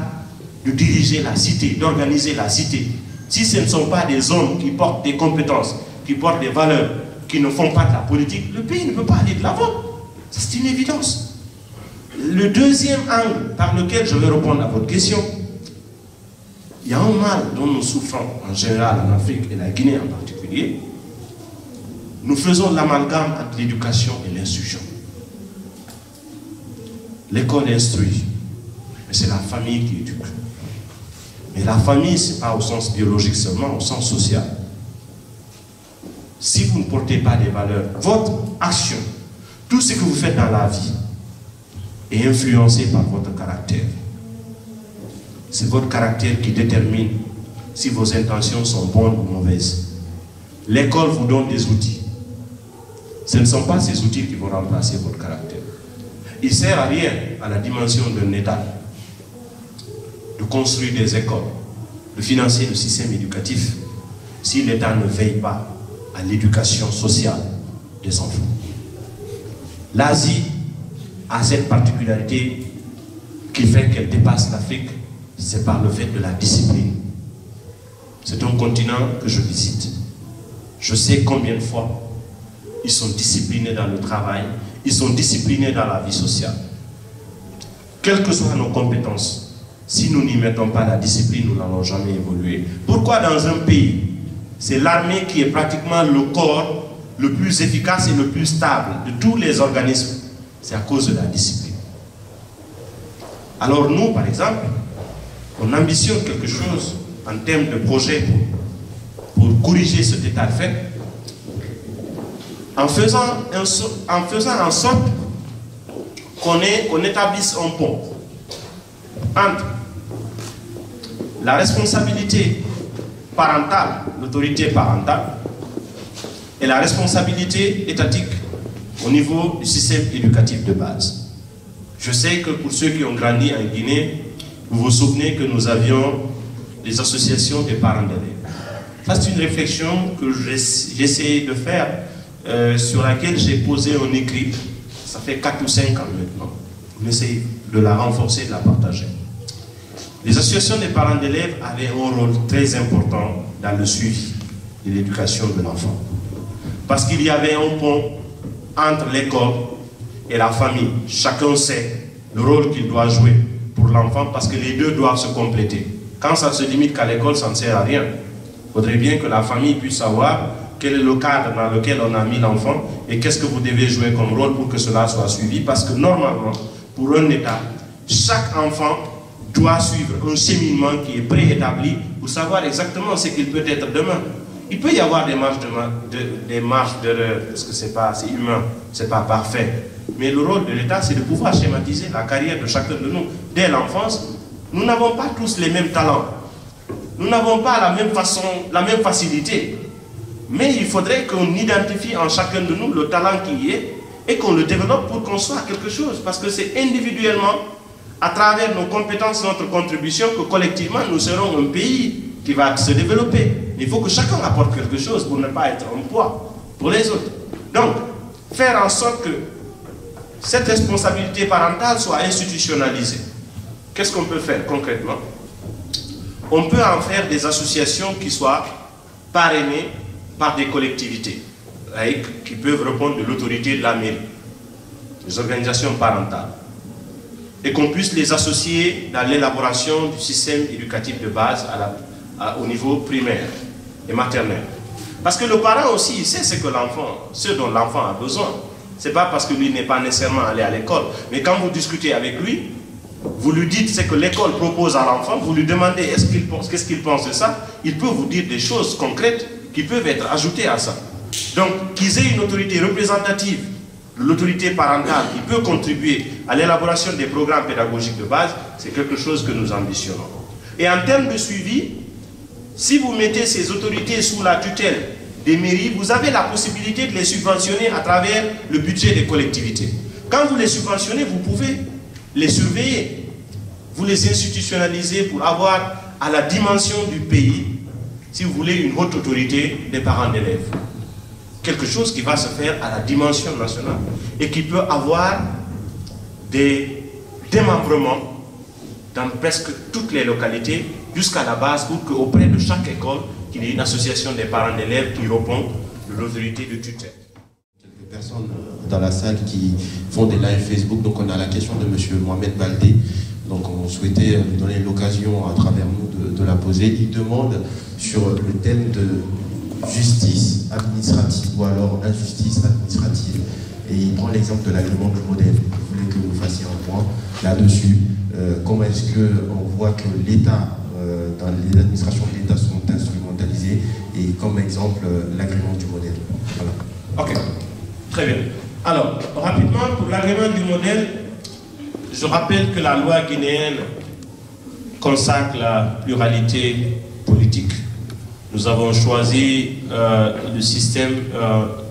de diriger la cité, d'organiser la cité. Si ce ne sont pas des hommes qui portent des compétences, qui portent des valeurs, qui ne font pas de la politique, le pays ne peut pas aller de l'avant. C'est une évidence. Le deuxième angle par lequel je vais répondre à votre question, il y a un mal dont nous souffrons en général en Afrique et la Guinée en particulier, nous faisons l'amalgame entre l'éducation et l'instruction. L'école instruit, mais c'est la famille qui éduque. Mais la famille, ce n'est pas au sens biologique seulement, au sens social. Si vous ne portez pas des valeurs, votre action, tout ce que vous faites dans la vie est influencé par votre caractère. C'est votre caractère qui détermine si vos intentions sont bonnes ou mauvaises. L'école vous donne des outils. Ce ne sont pas ces outils qui vont remplacer votre caractère. Il ne sert à rien à la dimension d'un État de construire des écoles, de financer le système éducatif, si l'État ne veille pas à l'éducation sociale des enfants. L'Asie a cette particularité qui fait qu'elle dépasse l'Afrique, c'est par le fait de la discipline. C'est un continent que je visite. Je sais combien de fois ils sont disciplinés dans le travail, ils sont disciplinés dans la vie sociale. Quelles que soient nos compétences, si nous n'y mettons pas la discipline, nous n'allons jamais évoluer. Pourquoi dans un pays, c'est l'armée qui est pratiquement le corps le plus efficace et le plus stable de tous les organismes? C'est à cause de la discipline. Alors nous, par exemple, on ambitionne quelque chose en termes de projet pour corriger cet état de fait, en faisant en sorte qu'on établisse un pont entre la responsabilité parentale, l'autorité parentale, et la responsabilité étatique au niveau du système éducatif de base. Je sais que pour ceux qui ont grandi en Guinée, vous vous souvenez que nous avions les associations des parents d'élèves. Ça, c'est une réflexion que j'essaie de faire, sur laquelle j'ai posé un écrit. Ça fait 4 ou 5 ans maintenant. On essaie de la renforcer, de la partager. Les associations des parents d'élèves avaient un rôle très important dans le suivi de l'éducation de l'enfant. Parce qu'il y avait un pont entre l'école et la famille. Chacun sait le rôle qu'il doit jouer pour l'enfant parce que les deux doivent se compléter. Quand ça se limite qu'à l'école, ça ne sert à rien. Il faudrait bien que la famille puisse savoir quel est le cadre dans lequel on a mis l'enfant et qu'est-ce que vous devez jouer comme rôle pour que cela soit suivi. Parce que normalement, pour un État, chaque enfant doit suivre un cheminement qui est préétabli pour savoir exactement ce qu'il peut être demain. Il peut y avoir des marges d'erreur, parce que c'est humain, c'est pas parfait. Mais le rôle de l'État, c'est de pouvoir schématiser la carrière de chacun de nous. Dès l'enfance, nous n'avons pas tous les mêmes talents. Nous n'avons pas la même façon, la même facilité. Mais il faudrait qu'on identifie en chacun de nous le talent qui y est et qu'on le développe pour qu'on soit quelque chose. Parce que c'est individuellement, à travers nos compétences, notre contribution, que collectivement, nous serons un pays qui va se développer. Il faut que chacun apporte quelque chose pour ne pas être un poids pour les autres. Donc, faire en sorte que cette responsabilité parentale soit institutionnalisée. Qu'est-ce qu'on peut faire concrètement? On peut en faire des associations qui soient parrainées par des collectivités, qui peuvent répondre de l'autorité de la mairie, des organisations parentales, et qu'on puisse les associer dans l'élaboration du système éducatif de base au niveau primaire et maternel. Parce que le parent aussi, il sait ce dont l'enfant a besoin. Ce n'est pas parce que lui n'est pas nécessairement allé à l'école, mais quand vous discutez avec lui, vous lui dites ce que l'école propose à l'enfant, vous lui demandez qu'est-ce qu'il pense de ça, il peut vous dire des choses concrètes qui peuvent être ajoutées à ça. Donc, qu'ils aient une autorité représentative, l'autorité parentale qui peut contribuer à l'élaboration des programmes pédagogiques de base, c'est quelque chose que nous ambitionnons. Et en termes de suivi, si vous mettez ces autorités sous la tutelle des mairies, vous avez la possibilité de les subventionner à travers le budget des collectivités. Quand vous les subventionnez, vous pouvez les surveiller, vous les institutionnalisez pour avoir à la dimension du pays, si vous voulez, une haute autorité des parents d'élèves. Quelque chose qui va se faire à la dimension nationale et qui peut avoir des démembrements dans presque toutes les localités jusqu'à la base pour qu'auprès de chaque école, qu'il y ait une association des parents d'élèves qui répond de l'autorité de tutelle. Quelques personnes dans la salle qui font des lives Facebook, donc on a la question de M. Mohamed Baldé, donc on souhaitait lui donner l'occasion à travers nous de la poser. Il demande sur le thème de justice administrative ou alors injustice administrative. Et il prend l'exemple de l'agrément du modèle. Je voulais que vous fassiez un point là-dessus. Comment est-ce qu'on voit que l'État, dans les administrations de l'État sont instrumentalisées, et comme exemple, l'agrément du modèle. Voilà. Ok, très bien. Alors, rapidement, pour l'agrément du modèle, je rappelle que la loi guinéenne consacre la pluralité politique. Nous avons choisi le système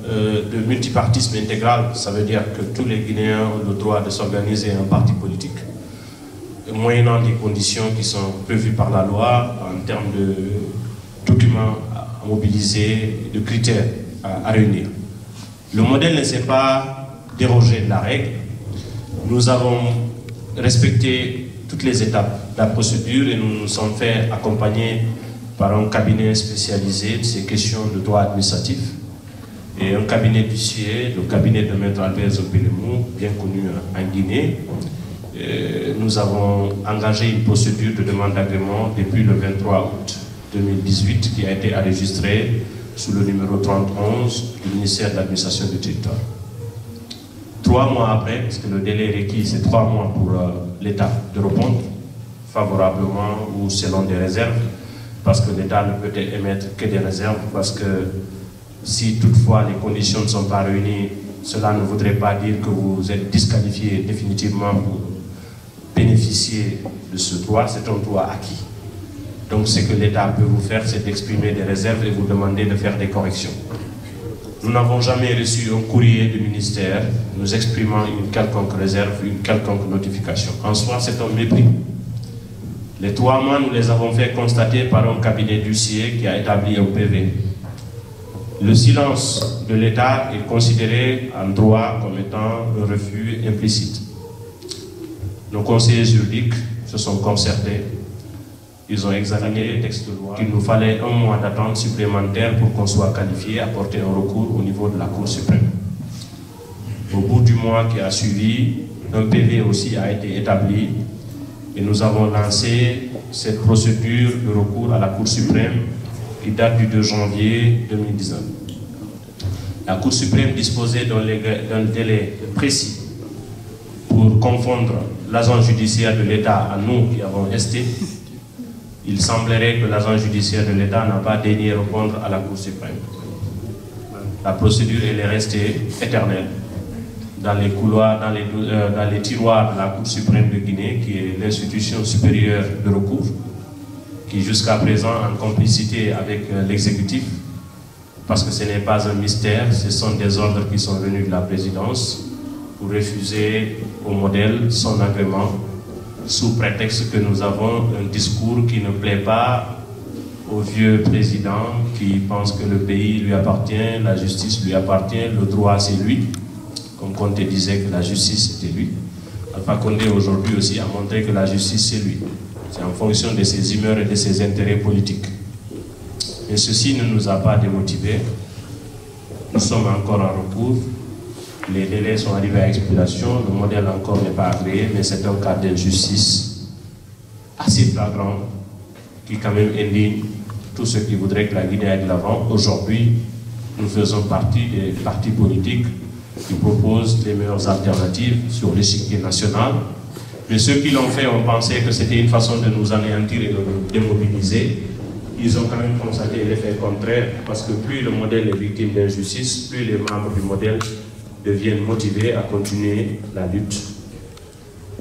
de multipartisme intégral. Ça veut dire que tous les Guinéens ont le droit de s'organiser en parti politique, moyennant des conditions qui sont prévues par la loi en termes de documents à mobiliser, de critères à réunir. Le modèle ne s'est pas dérogé de la règle. Nous avons respecté toutes les étapes de la procédure et nous nous sommes fait accompagner par un cabinet spécialisé de ces questions de droit administratif et un cabinet d'huissier, le cabinet de Maître Albert Zopélemou, bien connu en Guinée. Nous avons engagé une procédure de demande d'agrément depuis le 23 août 2018 qui a été enregistrée sous le numéro 31 du ministère de l'administration du territoire. 3 mois après, parce que le délai requis c'est 3 mois pour l'État de répondre favorablement ou selon des réserves, parce que l'État ne peut émettre que des réserves, parce que si toutefois les conditions ne sont pas réunies, cela ne voudrait pas dire que vous êtes disqualifié définitivement pour bénéficier de ce droit, c'est un droit acquis. Donc ce que l'État peut vous faire, c'est d'exprimer des réserves et vous demander de faire des corrections. Nous n'avons jamais reçu un courrier du ministère nous exprimant une quelconque réserve, une quelconque notification. En soi, c'est un mépris. Les 3 mois, nous les avons fait constater par un cabinet d'huissier qui a établi un PV. Le silence de l'État est considéré en droit comme étant un refus implicite. Nos conseillers juridiques se sont concertés. Ils ont examiné les textes de loi. Il nous fallait 1 mois d'attente supplémentaire pour qu'on soit qualifié à porter un recours au niveau de la Cour suprême. Au bout du mois qui a suivi, un PV aussi a été établi et nous avons lancé cette procédure de recours à la Cour suprême qui date du 2 janvier 2019. La Cour suprême disposait d'un délai précis pour confondre l'agent judiciaire de l'État à nous qui avons esté. Il semblerait que l'agent judiciaire de l'État n'a pas daigné répondre à la Cour suprême. La procédure elle est restée éternelle dans les couloirs, dans les tiroirs de la Cour suprême de Guinée, qui est l'institution supérieure de recours, qui jusqu'à présent en complicité avec l'exécutif, parce que ce n'est pas un mystère, ce sont des ordres qui sont venus de la présidence pour refuser au modèle son agrément, sous prétexte que nous avons un discours qui ne plaît pas au vieux président qui pense que le pays lui appartient, la justice lui appartient, le droit c'est lui, comme Conté disait que la justice c'était lui. Alpha Condé aujourd'hui aussi a montré que la justice c'est lui. C'est en fonction de ses humeurs et de ses intérêts politiques. Mais ceci ne nous a pas démotivés. Nous sommes encore en recours. Les délais sont arrivés à expiration. Le modèle encore n'est pas agréé, mais c'est un cas d'injustice assez flagrant qui quand même indigne tous ceux qui voudraient que la Guinée aille de l'avant. Aujourd'hui, nous faisons partie des partis politiques qui proposent les meilleures alternatives sur l'échiquier national. Mais ceux qui l'ont fait ont pensé que c'était une façon de nous anéantir et de nous démobiliser. Ils ont quand même constaté l'effet contraire, parce que plus le modèle est victime d'injustice, plus les membres du modèle deviennent motivés à continuer la lutte.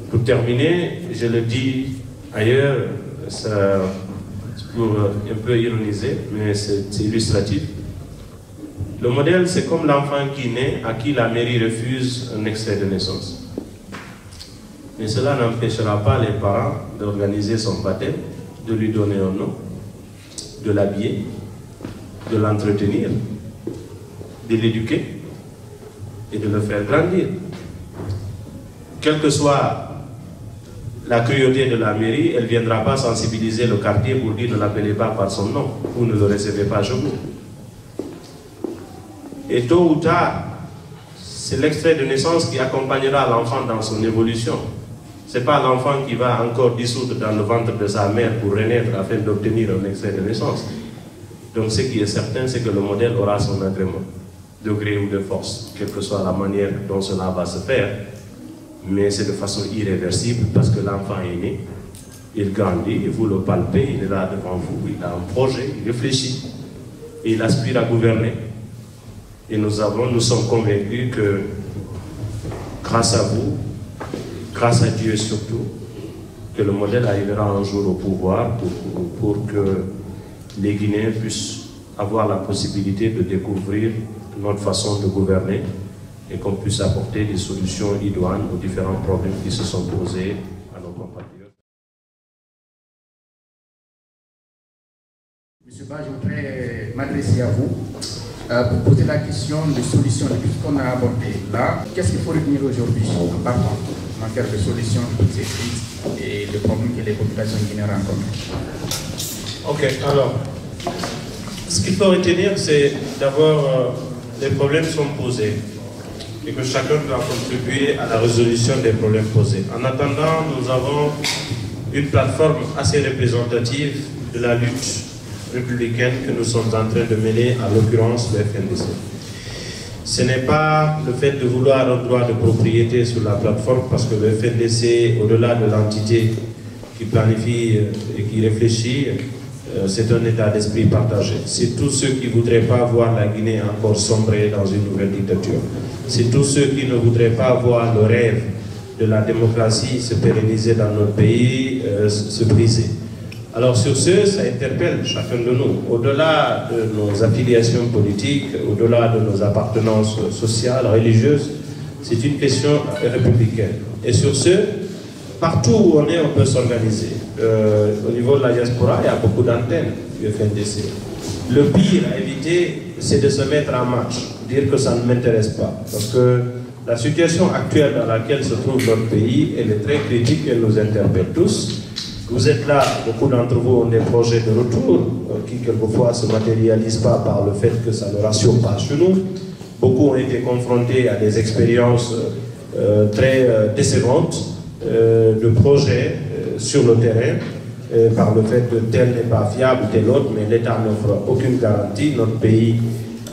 Pour terminer, je le dis ailleurs, c'est pour un peu ironiser, mais c'est illustratif. Le modèle, c'est comme l'enfant qui naît, à qui la mairie refuse un extrait de naissance. Mais cela n'empêchera pas les parents d'organiser son baptême, de lui donner un nom, de l'habiller, de l'entretenir, de l'éduquer et de le faire grandir. Quelle que soit la cruauté de la mairie, elle ne viendra pas sensibiliser le quartier pour dire ne l'appelez pas par son nom ou ne le recevez pas chez vous. Et tôt ou tard, c'est l'extrait de naissance qui accompagnera l'enfant dans son évolution. Ce n'est pas l'enfant qui va encore dissoudre dans le ventre de sa mère pour renaître afin d'obtenir un extrait de naissance. Donc ce qui est certain, c'est que le modèle aura son agrément, de gré ou de force, quelle que soit la manière dont cela va se faire. Mais c'est de façon irréversible parce que l'enfant est né, il grandit, vous le palpez, il est là devant vous, il a un projet, il réfléchit, et il aspire à gouverner. Et nous sommes convaincus que grâce à vous, grâce à Dieu surtout, que le modèle arrivera un jour au pouvoir pour que les Guinéens puissent avoir la possibilité de découvrir notre façon de gouverner et qu'on puisse apporter des solutions idoines aux différents problèmes qui se sont posés à nos compatriotes. Monsieur Ba, je voudrais m'adresser à vous pour poser la question des solutions de tout ce qu'on a abordé là. Qu'est-ce qu'il faut retenir aujourd'hui en partant en matière de solutions de toutes ces crises et les problèmes que les populations guinéennes rencontrent? Ok, alors, ce qu'il faut retenir, c'est d'abord les problèmes sont posés et que chacun doit contribuer à la résolution des problèmes posés. En attendant, nous avons une plateforme assez représentative de la lutte républicaine que nous sommes en train de mener, en l'occurrence le FNDC. Ce n'est pas le fait de vouloir un droit de propriété sur la plateforme, parce que le FNDC, au-delà de l'entité qui planifie et qui réfléchit, c'est un état d'esprit partagé. C'est tous ceux qui ne voudraient pas voir la Guinée encore sombrer dans une nouvelle dictature. C'est tous ceux qui ne voudraient pas voir le rêve de la démocratie se pérenniser dans notre pays, se briser. Alors sur ce, ça interpelle chacun de nous. Au-delà de nos affiliations politiques, au-delà de nos appartenances sociales, religieuses, c'est une question républicaine. Et sur ce, partout où on est, on peut s'organiser. Au niveau de la diaspora, il y a beaucoup d'antennes du FNDC. Le pire à éviter, c'est de se mettre en marche, dire que ça ne m'intéresse pas. Parce que la situation actuelle dans laquelle se trouve notre pays, elle est très critique, elle nous interpelle tous. Vous êtes là, beaucoup d'entre vous ont des projets de retour, qui quelquefois ne se matérialisent pas par le fait que ça ne rassure pas chez nous. Beaucoup ont été confrontés à des expériences très décevantes de projets sur le terrain, par le fait que tel n'est pas fiable, tel autre, mais l'État n'offre aucune garantie. Notre pays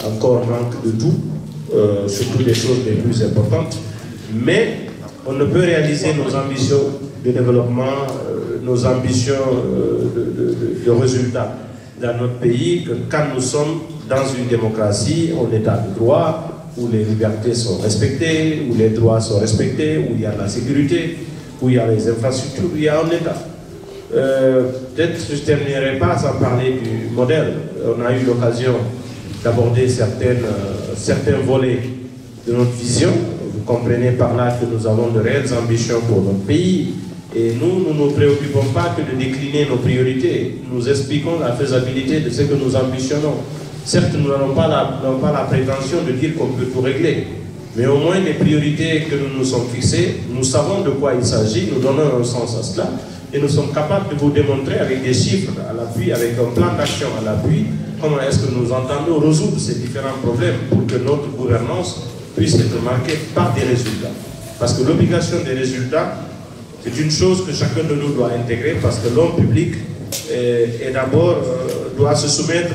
encore manque de tout, surtout des choses les plus importantes. Mais on ne peut réaliser nos ambitions de développement, nos ambitions de résultats dans notre pays que quand nous sommes dans une démocratie, en état de droit, où les libertés sont respectées, où les droits sont respectés, où il y a la sécurité, où il y a les infrastructures, où il y a un État. Peut-être que je ne terminerai pas sans parler du modèle. On a eu l'occasion d'aborder certains volets de notre vision. Vous comprenez par là que nous avons de réelles ambitions pour notre pays. Et nous ne nous préoccupons pas que de décliner nos priorités. Nous expliquons la faisabilité de ce que nous ambitionnons. Certes, nous n'avons pas la prétention de dire qu'on peut tout régler. Mais au moins, les priorités que nous nous sommes fixées, nous savons de quoi il s'agit, nous donnons un sens à cela. Et nous sommes capables de vous démontrer avec des chiffres à l'appui, avec un plan d'action à l'appui, comment est-ce que nous entendons résoudre ces différents problèmes pour que notre gouvernance puisse être marquée par des résultats. Parce que l'obligation des résultats, c'est une chose que chacun de nous doit intégrer, parce que l'homme public doit se soumettre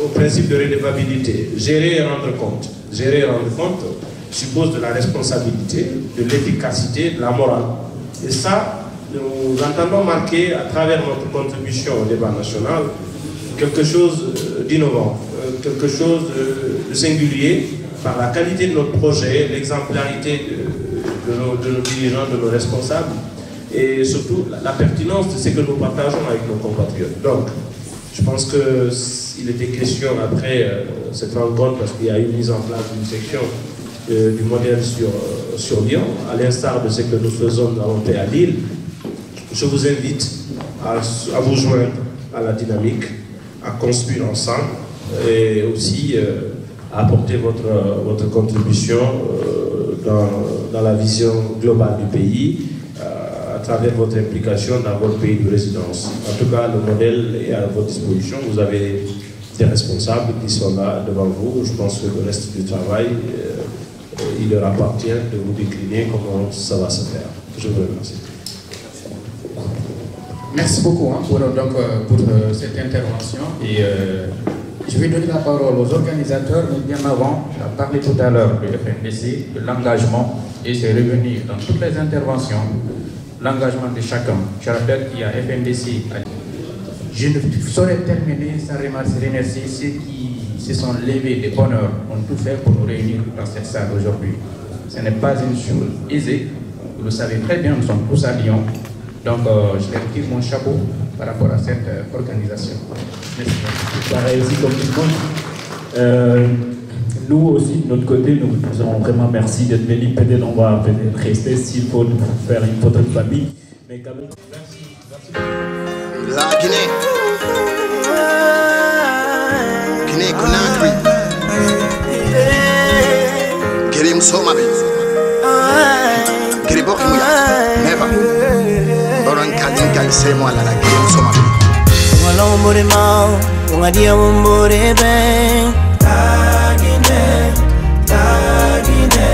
au principe de redevabilité. Gérer et rendre compte. Gérer et rendre compte suppose de la responsabilité, de l'efficacité, de la morale. Et ça, nous entendons marquer à travers notre contribution au débat national quelque chose d'innovant, quelque chose de singulier par la qualité de notre projet, l'exemplarité de nos dirigeants, de nos responsables et surtout la pertinence de ce que nous partageons avec nos compatriotes. Donc, je pense qu'il était question après cette rencontre, parce qu'il y a eu mise en place d'une section du modèle sur Lyon, à l'instar de ce que nous faisons dans à Lille. Je vous invite à vous joindre à la dynamique, à construire ensemble et aussi à apporter votre contribution dans la vision globale du pays à travers votre implication dans votre pays de résidence. En tout cas, le modèle est à votre disposition. Vous avez des responsables qui sont là devant vous. Je pense que le reste du travail, il leur appartient de vous décliner comment ça va se faire. Je vous remercie. Merci beaucoup pour cette intervention et Je vais donner la parole aux organisateurs, mais bien avant, on a parlé tout à l'heure du FNDC, de l'engagement, et c'est revenu dans toutes les interventions, l'engagement de chacun. Je rappelle qu'il y a FNDC. Je ne saurais terminer sans remercier ceux qui se sont levés de bonne heure, ont tout fait pour nous réunir dans cette salle aujourd'hui. Ce n'est pas une chose aisée, vous le savez très bien, nous sommes tous à Lyon. Donc je leur tire mon chapeau par rapport à cette organisation. Merci. Pareil aussi comme tout le monde. Nous aussi, de notre côté, nous vous disons vraiment merci d'être venus. Peut-être on va rester s'il faut faire une photo de famille. Mais quand même, merci. La Guinée. Guinée Conakry. Guérim Somabi. Guéribok Mouya. Never. Doran Kalin Kai Semo la Guérim Somabi. Walon Morema, on a dit on mourrait bien. La Guinée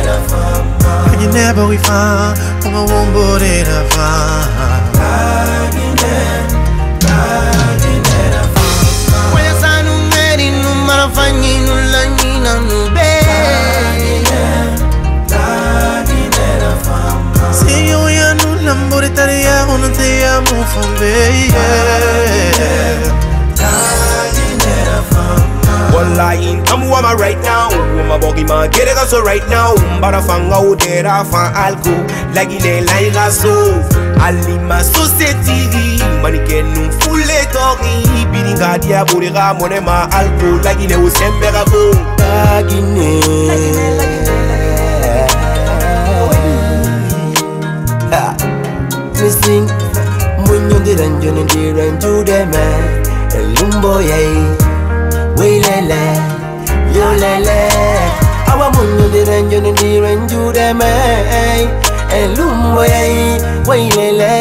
la femme. La Guinée bori fa, on a mourrait la femme. La Guinée la femme. Waya sanu meri nu marafanyi nu langina nu be. La Guinée la femme. Si yo ya nu lambore taria on te amo fombe. Wallahi, I'm woman right now. My buggy man, get it so right now. But I found out that I found alcohol. Like in a line of so. Ali ma society. Money can no full tori. Bidding Gadia, Bodega, Monema, alcohol. Like in a Osemberabo. Lagine. Missing. When you did and you didn't do them, Lumbo, yay. We lele, yo lele. Awa munyo de renjo ni di renju de me. Lumbo yai, we lele.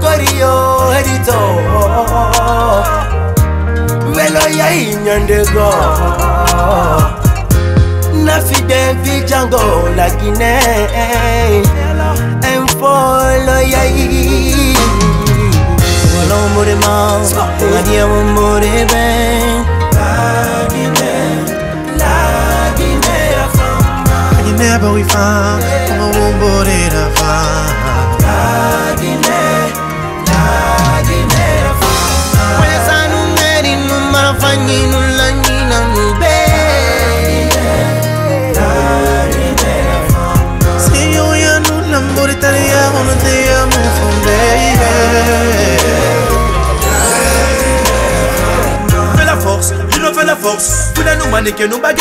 Korio edito. Velo yai nyande go. Na fide fi jango la Guinée. Enfolo yai. Walon Morema, on a dit on mourrait bien. La Guinée la femme. La Guinée bori fa, on a mourrait la femme. La Guinée la femme. Waya sanu meri nu marafanyi nu langina nu be. La Guinée la femme. Si yo ya nu lambore taria on te amo fombe. Fais la force, you know fais la force. Tout nous mané que nous bagues